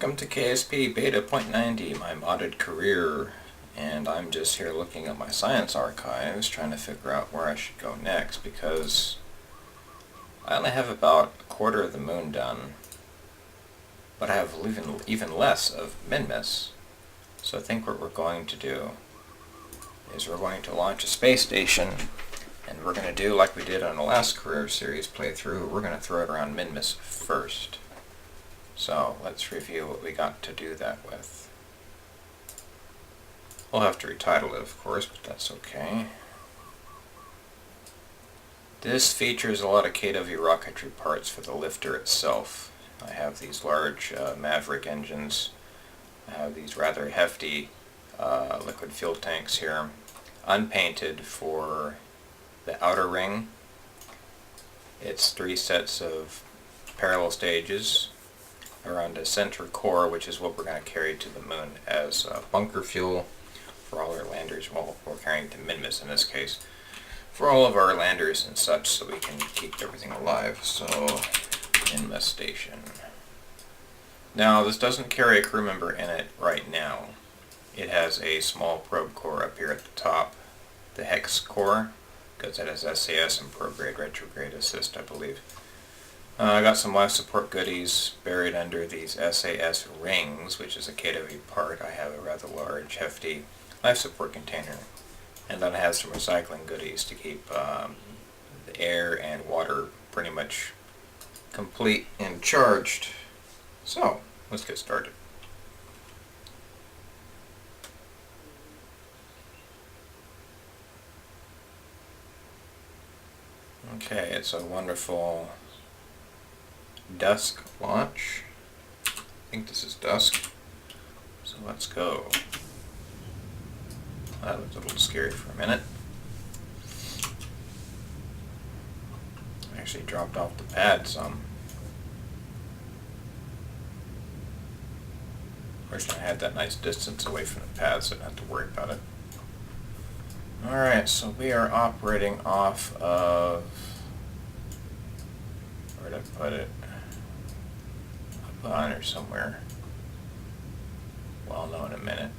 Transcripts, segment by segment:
Welcome to KSP Beta 0.90, my modded career, and I'm just here looking at my science archives trying to figure out where I should go next because I only have about a quarter of the moon done, but I have even less of Minmus. So I think what we're going to do is we're going to launch a space station, and we're going to do like we did on the last career series playthrough. We're going to throw it around Minmus first. So let's review what we got to do that with. We'll have to retitle it, of course, but that's okay. This features a lot of KW rocketry parts for the lifter itself. I have these large Maverick engines. I have these rather hefty liquid fuel tanks here, unpainted for the outer ring. It's 3 sets of parallel stages around a center core, which is what we're going to carry to the moon as bunker fuel for all our landers. Well, we're carrying to Minmus in this case, for all of our landers and such, so we can keep everything alive. So, Minmus station. Now, this doesn't carry a crew member in it right now. It has a small probe core up here at the top, the hex core, because it has SAS and prograde retrograde assist, I believe. I got some life support goodies buried under these SAS rings, which is a KW part. I have a rather large, hefty life support container. And then it has some recycling goodies to keep the air and water pretty much complete and charged. So, let's get started. Okay, it's a wonderful dusk launch. I think this is dusk. So let's go. That looked a little scary for a minute. I actually dropped off the pad some. Fortunately, I had that nice distance away from the pad, so I didn't have to worry about it. Alright, so we are operating off of... where did I put it? Up on or somewhere. Well, I'll know in a minute.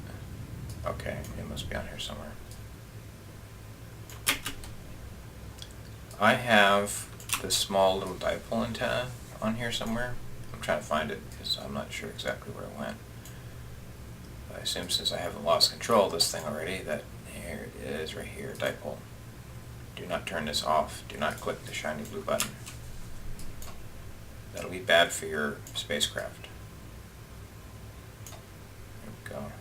Okay, it must be on here somewhere. I have this small little dipole antenna on here somewhere. I'm trying to find it because I'm not sure exactly where it went. But I assume since I haven't lost control of this thing already that here it is right here, dipole. Do not turn this off. Do not click the shiny blue button. That'll be bad for your spacecraft. There we go.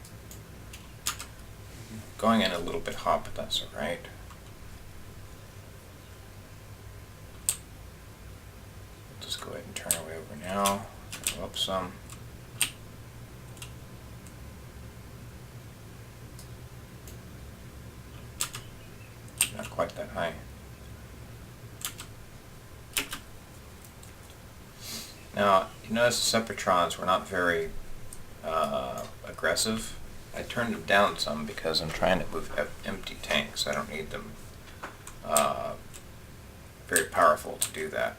Going in a little bit hot, but that's alright. We'll just go ahead and turn our way over now. Go up some. Not quite that high. Now, you notice the Separatrons were not very aggressive. I turned them down some because I'm trying to move empty tanks. I don't need them very powerful to do that.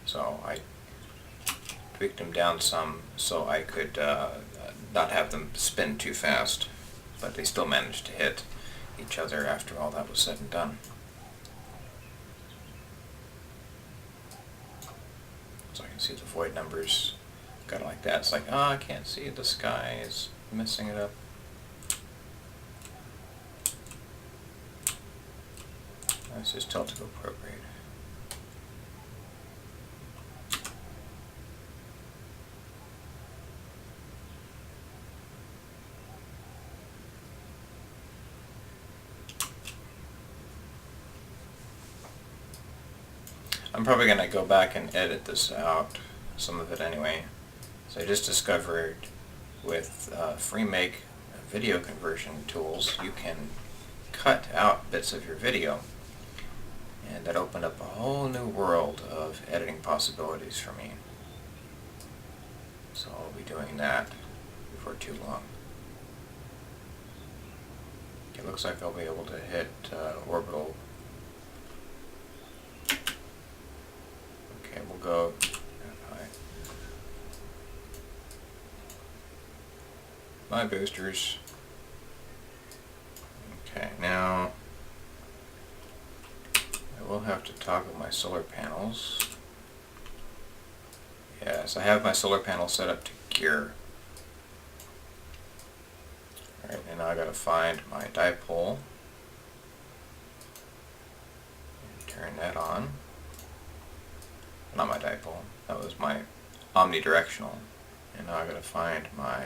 So I tweaked them down some so I could not have them spin too fast. But they still managed to hit each other after all that was said and done. So I can see the void numbers kind of like that. It's like, oh, I can't see, the sky is messing it up. Let's just tell it to go prograde. I'm probably going to go back and edit this out, some of it anyway. So I just discovered with FreeMake video conversion tools, you can cut out bits of your video. And that opened up a whole new world of editing possibilities for me. So I'll be doing that before too long. It looks like I'll be able to hit orbital. Okay, we'll go that high. my boosters. Okay, now I will have to toggle my solar panels. Yes, I have my solar panel set up to gear. Alright, and now I gotta find my dipole. And turn that on. Not my dipole, that was my omnidirectional. And now I gotta find my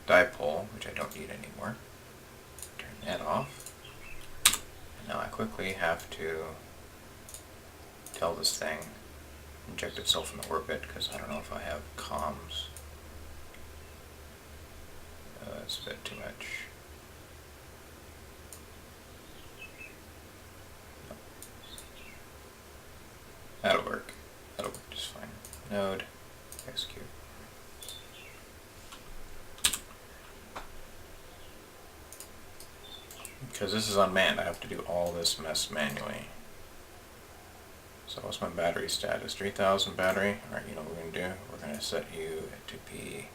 dipole, which I don't need anymore. Turn that off. And now I quickly have to tell this thing inject itself in the orbit, because I don't know if I have comms. That's a bit too much. No. That'll work. That'll work just fine. Node, execute. Because this is unmanned, I have to do all this mess manually. So what's my battery status? 3000 battery. Alright, you know what we're going to do? We're going to set you to be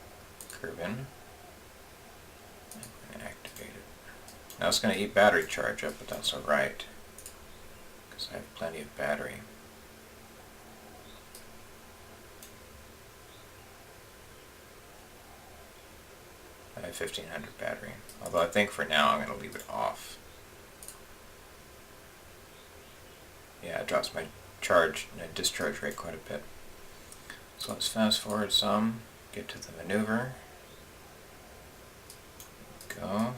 curve in. And we're going to activate it. Now it's going to eat battery charge up, but that's alright, because I have plenty of battery. I have 1500 battery. Although I think for now I'm going to leave it off. Yeah, it drops my discharge rate quite a bit. So let's fast forward some, get to the maneuver. Go.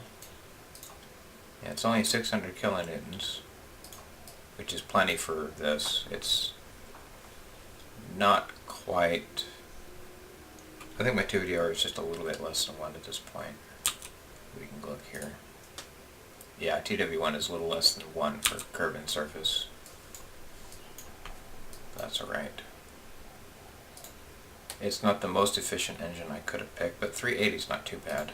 Yeah, it's only 600 kilonewtons, which is plenty for this. It's not quite. I think my TVDR is just a little bit less than 1 at this point. We can look here. Yeah, TW1 is a little less than 1 for curve-in surface. That's alright. It's not the most efficient engine I could have picked, but 380 is not too bad.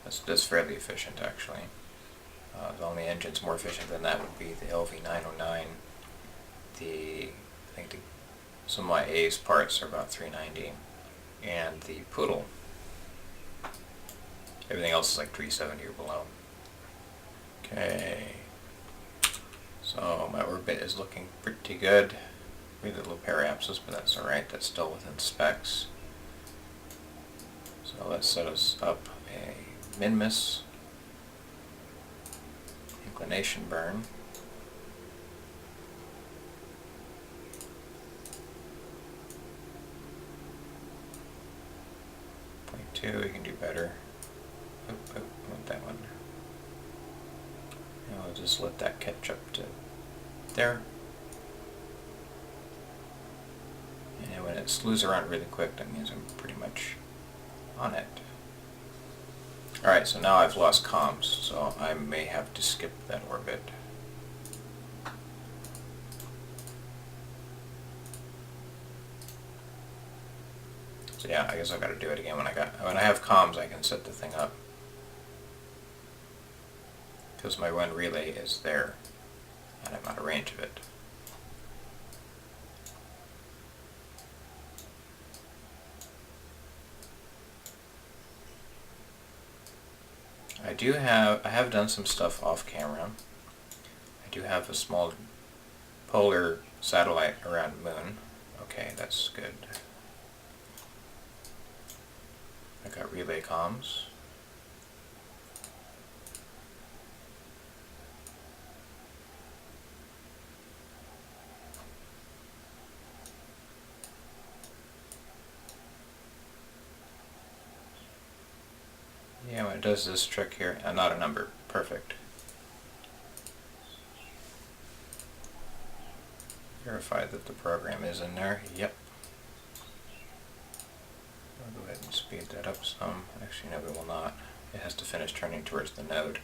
That's fairly efficient, actually. The only engines more efficient than that would be the LV909. I think some of my A's parts are about 390, and the Poodle. Everything else is like 370 or below. Okay. So my orbit is looking pretty good. We have a little parapsis, but that's alright. That's still within specs. So let's set us up a Minmus inclination burn. 0.2, we can do better. Oh, I want that one. And I'll just let that catch up to there. And when it slews around really quick, that means I'm pretty much on it. Alright, so now I've lost comms, so I may have to skip that orbit. So yeah, I guess I've got to do it again. When I have comms, I can set the thing up, because my one relay is there, and I'm out of range of it. I have done some stuff off camera. I do have a small polar satellite around the moon. Okay, that's good. I got relay comms. Yeah, when it does this trick here, not a number, perfect. Verify that the program is in there, yep. I'll go ahead and speed that up some. Actually, no, we will not. It has to finish turning towards the node.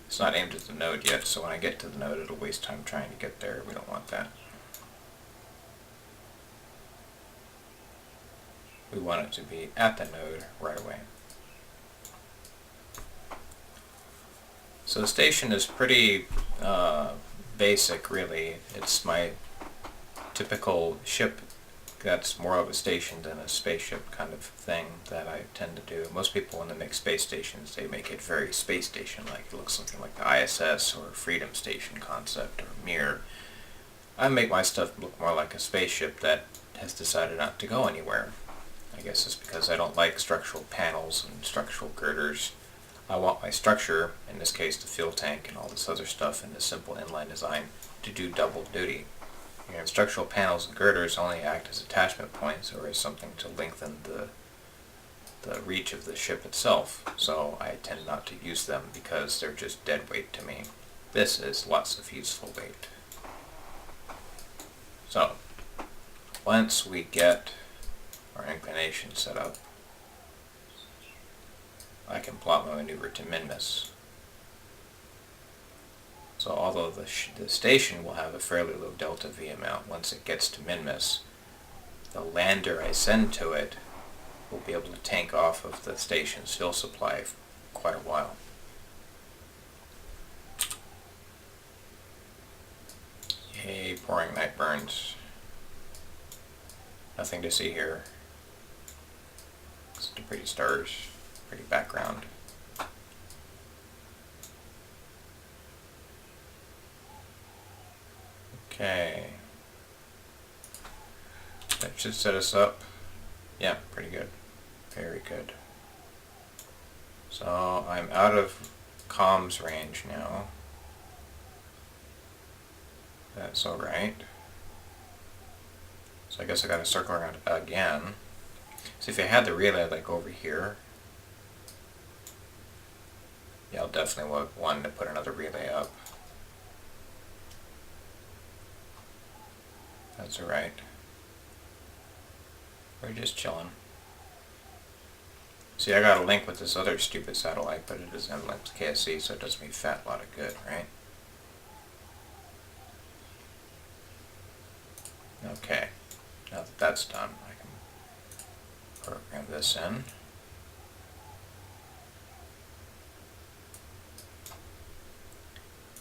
It's not aimed at the node yet, so when I get to the node, it'll waste time trying to get there. We don't want that. We want it to be at the node right away. So the station is pretty basic, really. It's my typical ship that's more of a station than a spaceship kind of thing that I tend to do. Most people, when they make space stations, they make it very space station-like. It looks something like the ISS or Freedom Station concept or Mir. I make my stuff look more like a spaceship that has decided not to go anywhere. I guess it's because I don't like structural panels and structural girders. I want my structure, in this case the fuel tank and all this other stuff in this simple inline design, to do double duty. Structural panels and girders only act as attachment points or as something to lengthen the reach of the ship itself, so I tend not to use them because they're just dead weight to me. This is lots of useful weight. So, once we get our inclination set up, I can plot my maneuver to Minmus. So although the station will have a fairly low delta V amount, once it gets to Minmus, the lander I send to it will be able to tank off of the station's fuel supply for quite a while. Yay, pouring night burns. Nothing to see here. Just the pretty stars, pretty background. Okay. That should set us up. Yeah, pretty good. Very good. So I'm out of comms range now. That's alright. So I guess I gotta circle around again. So if I had the relay like over here, yeah, I'll definitely want to put another relay up. That's alright. We're just chilling. See, I got a link with this other stupid satellite, but it doesn't link to KSP, so it does me a fat lot of good, right? Okay. Now that that's done, I can program this in.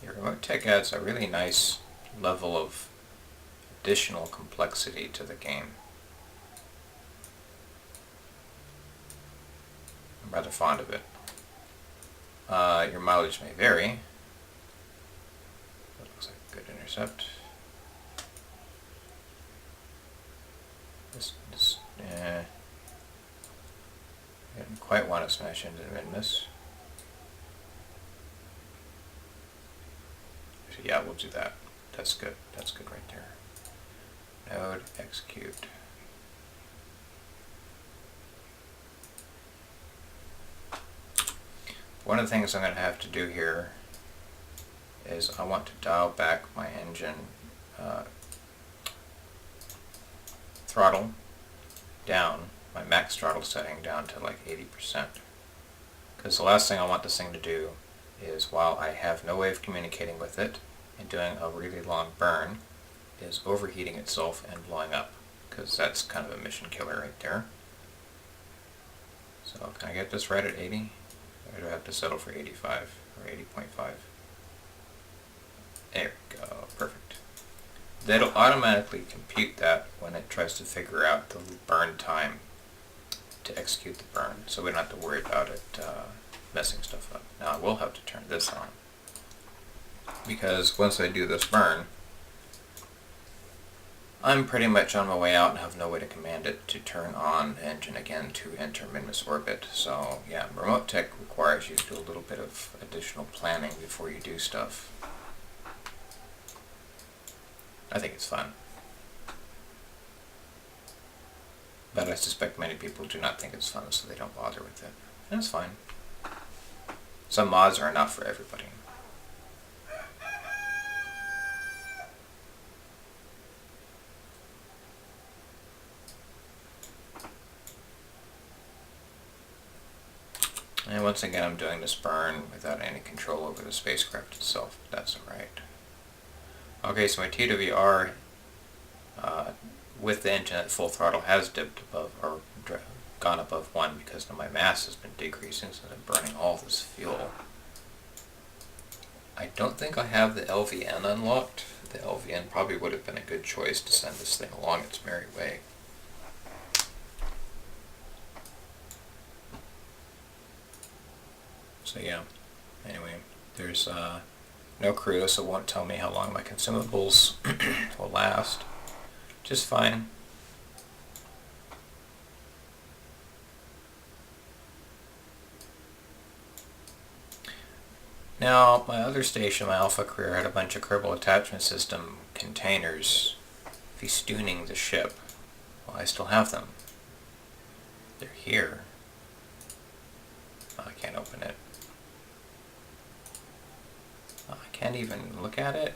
Your RemoteTech adds a really nice level of additional complexity to the game. I'm rather fond of it. Your mileage may vary. That looks like a good intercept. I didn't quite want to smash into Minmus. So yeah, we'll do that. That's good. That's good right there. Node execute. One of the things I'm going to have to do here is I want to dial back my engine throttle down, my max throttle setting down to like 80%. Because the last thing I want this thing to do is, while I have no way of communicating with it and doing a really long burn, is overheating itself and blowing up. Because that's kind of a mission killer right there. So can I get this right at 80? Or do I have to settle for 85 or 80.5? There we go, perfect. That'll automatically compute that when it tries to figure out the burn time to execute the burn, so we don't have to worry about it messing stuff up. Now I will have to turn this on, because once I do this burn, I'm pretty much on my way out and have no way to command it to turn on the engine again to enter Minmus orbit. So yeah, RemoteTech requires you to do a little bit of additional planning before you do stuff. I think it's fun. But I suspect many people do not think it's fun, so they don't bother with it. And it's fine. Some mods are not for everybody. And once again, I'm doing this burn without any control over the spacecraft itself. That's alright. Okay, so my TWR with the engine at full throttle has dipped above, or gone above 1, because now my mass has been decreasing since I'm burning all this fuel. I don't think I have the LVN unlocked. The LVN probably would have been a good choice to send this thing along its merry way. So yeah, anyway, there's no crew, so it won't tell me how long my consumables will last. Just fine. Now, my other station, my Alpha career, had a bunch of Kerbal Attachment System containers festooning the ship. Well, I still have them. They're here. Oh, I can't open it. Oh, I can't even look at it.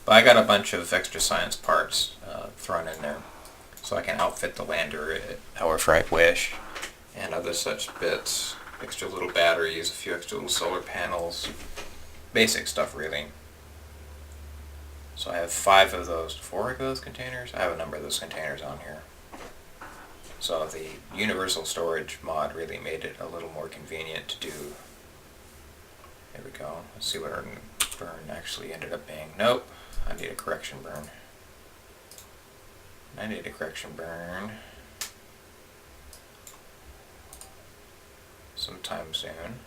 But I got a bunch of extra science parts thrown in there, so I can outfit the lander however I wish, and other such bits. Extra little batteries, a few extra little solar panels, basic stuff really. So I have 4 of those containers. I have a number of those containers on here. So the universal storage mod really made it a little more convenient to do. There we go. Let's see what our burn actually ended up being. Nope, I need a correction burn. I need a correction burn sometime soon.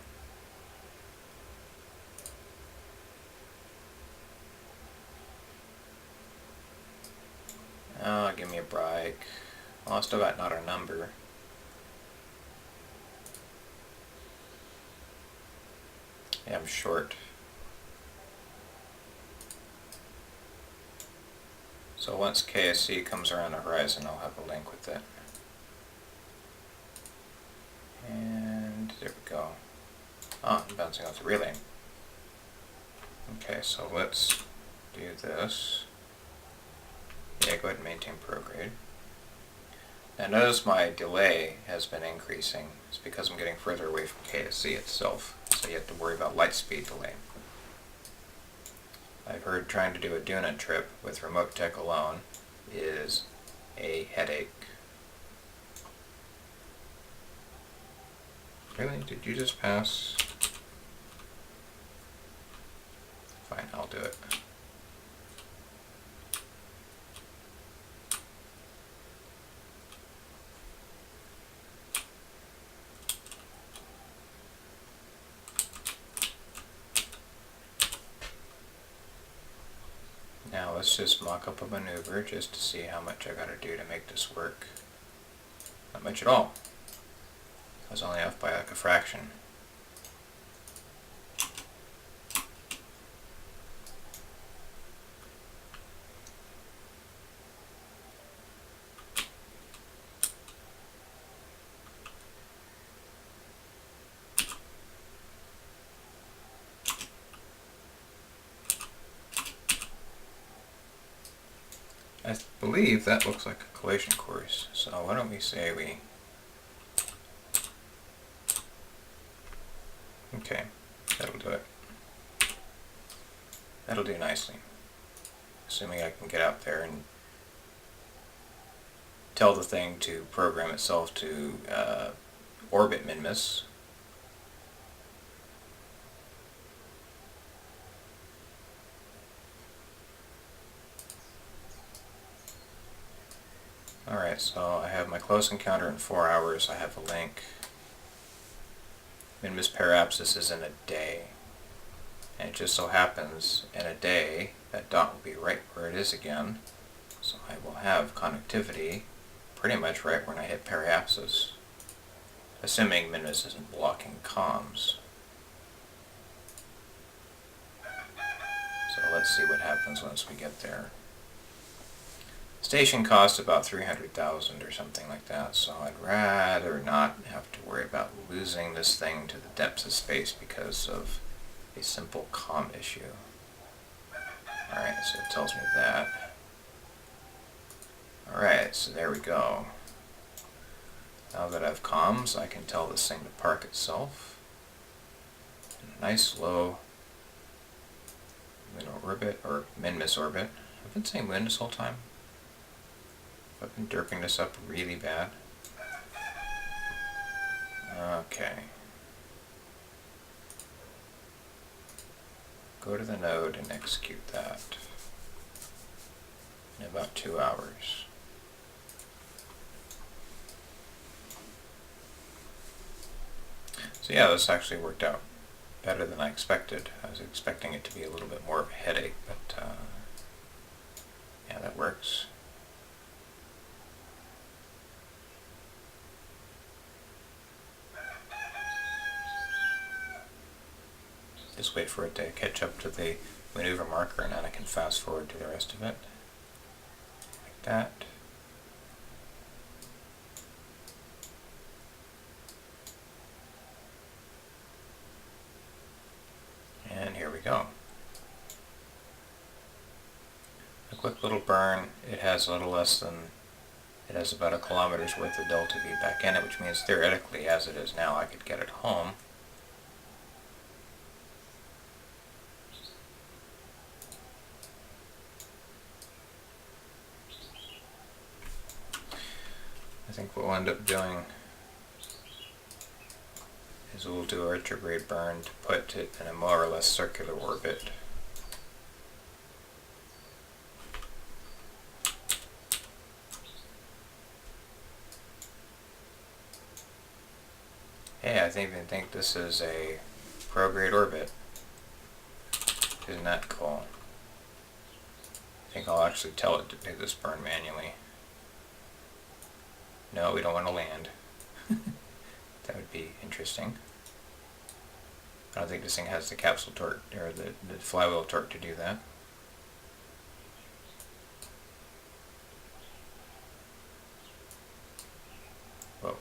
Oh, give me a break. Well, I still got not our number. Yeah, I'm short. So once KSC comes around the horizon, I'll have a link with it. And there we go. Oh, I'm bouncing off the relay. Okay, so let's do this. Yeah, go ahead and maintain prograde. Now notice my delay has been increasing. It's because I'm getting further away from KSC itself, so you have to worry about light speed delay. I've heard trying to do a Duna trip with RemoteTech alone is a headache. Really? Did you just pass? Fine, I'll do it. Now let's just mock up a maneuver just to see how much I gotta do to make this work. Not much at all. I was only off by like a fraction. I believe that looks like a collation course, so why don't we say we... Okay, that'll do it. That'll do nicely. Assuming I can get out there and tell the thing to program itself to orbit Minmus. Alright, so I have my close encounter in 4 hours. I have a link. Minmus parapsis is in a day. And it just so happens in a day that dot will be right where it is again. So I will have connectivity pretty much right when I hit periapsis. Assuming Minmus isn't blocking comms. So let's see what happens once we get there. Station costs about 300,000 or something like that, so I'd rather not have to worry about losing this thing to the depths of space because of a simple comm issue. Alright, so it tells me that. Alright, so there we go. Now that I have comms, I can tell this thing to park itself in a nice low middle orbit, or Minmus orbit. I've been saying Min this whole time. I've been derping this up really bad. Okay. Go to the node and execute that in about 2 hours. So yeah, this actually worked out better than I expected. I was expecting it to be a little bit more of a headache, but yeah, that works. Just wait for it to catch up to the maneuver marker, and then I can fast forward to the rest of it. Like that. And here we go. A quick little burn. It has a little less than, it has about a kilometer's worth of delta V back in it, which means theoretically, as it is now, I could get it home. I think what we'll end up doing is we'll do a retrograde burn to put it in a more or less circular orbit. Hey, I even think this is a prograde orbit. Isn't that cool? I think I'll actually tell it to do this burn manually. No, we don't want to land. That would be interesting. I don't think this thing has the capsule torque, or the flywheel torque to do that. Whoa.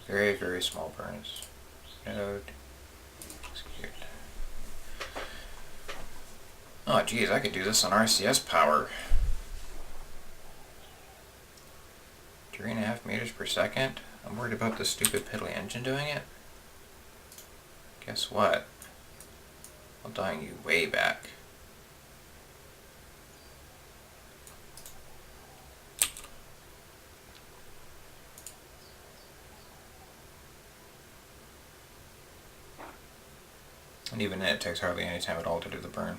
Very, very small burns. Node. Execute. Oh geez, I could do this on RCS power. 3.5 meters per second? I'm worried about the stupid piddly engine doing it. Guess what? I'll dial you way back. And even then, it takes hardly any time at all to do the burn.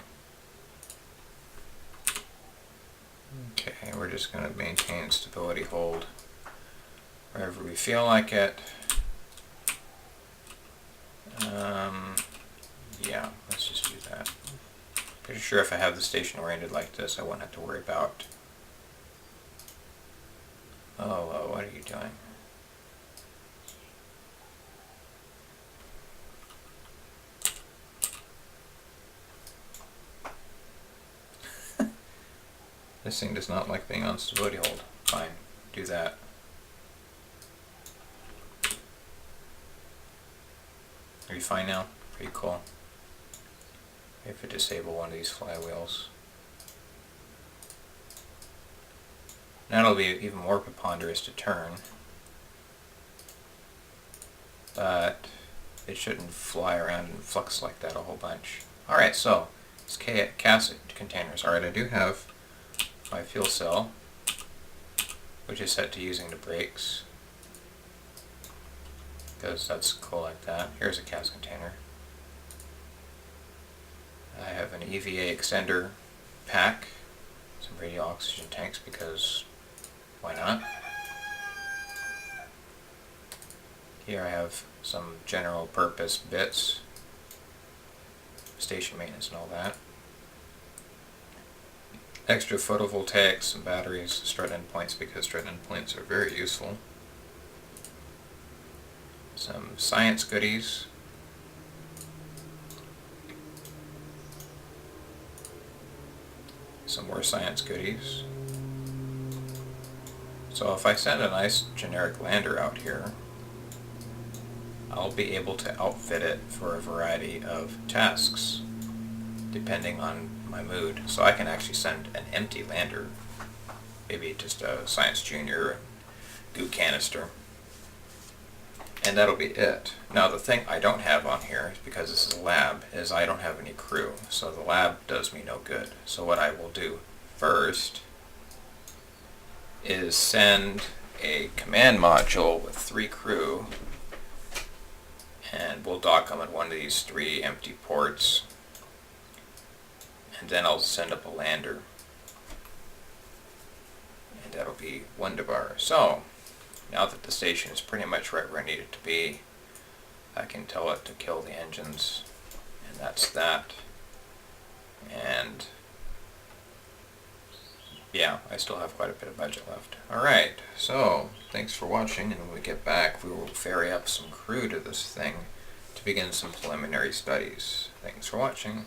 Okay, we're just going to maintain stability hold wherever we feel like it. Yeah, let's just do that. Pretty sure if I have the station oriented like this, I won't have to worry about... Oh, what are you doing? This thing does not like being on stability hold. Fine, do that. Are you fine now? Pretty cool. If I disable one of these flywheels. Now it'll be even more preponderous to turn. But it shouldn't fly around and flux like that a whole bunch. Alright, so it's gas containers. Alright, I do have my fuel cell, which is set to using the brakes, because that's cool like that. Here's a gas container. I have an EVA extender pack, some radial oxygen tanks, because why not? Here I have some general purpose bits, station maintenance and all that. Extra photovoltaics, some batteries, strut endpoints, because strut endpoints are very useful. Some science goodies. Some more science goodies. So if I send a nice generic lander out here, I'll be able to outfit it for a variety of tasks, depending on my mood. So I can actually send an empty lander, maybe just a Science Junior goo canister, and that'll be it. Now the thing I don't have on here, because this is a lab, is I don't have any crew, so the lab does me no good. So what I will do first is send a command module with 3 crew, and we'll dock them at one of these 3 empty ports, and then I'll send up a lander, and that'll be Wunderbar. So now that the station is pretty much right where I need it to be, I can tell it to kill the engines, and that's that. And yeah, I still have quite a bit of budget left. Alright, so thanks for watching, and when we get back we will ferry up some crew to this thing to begin some preliminary studies. Thanks for watching.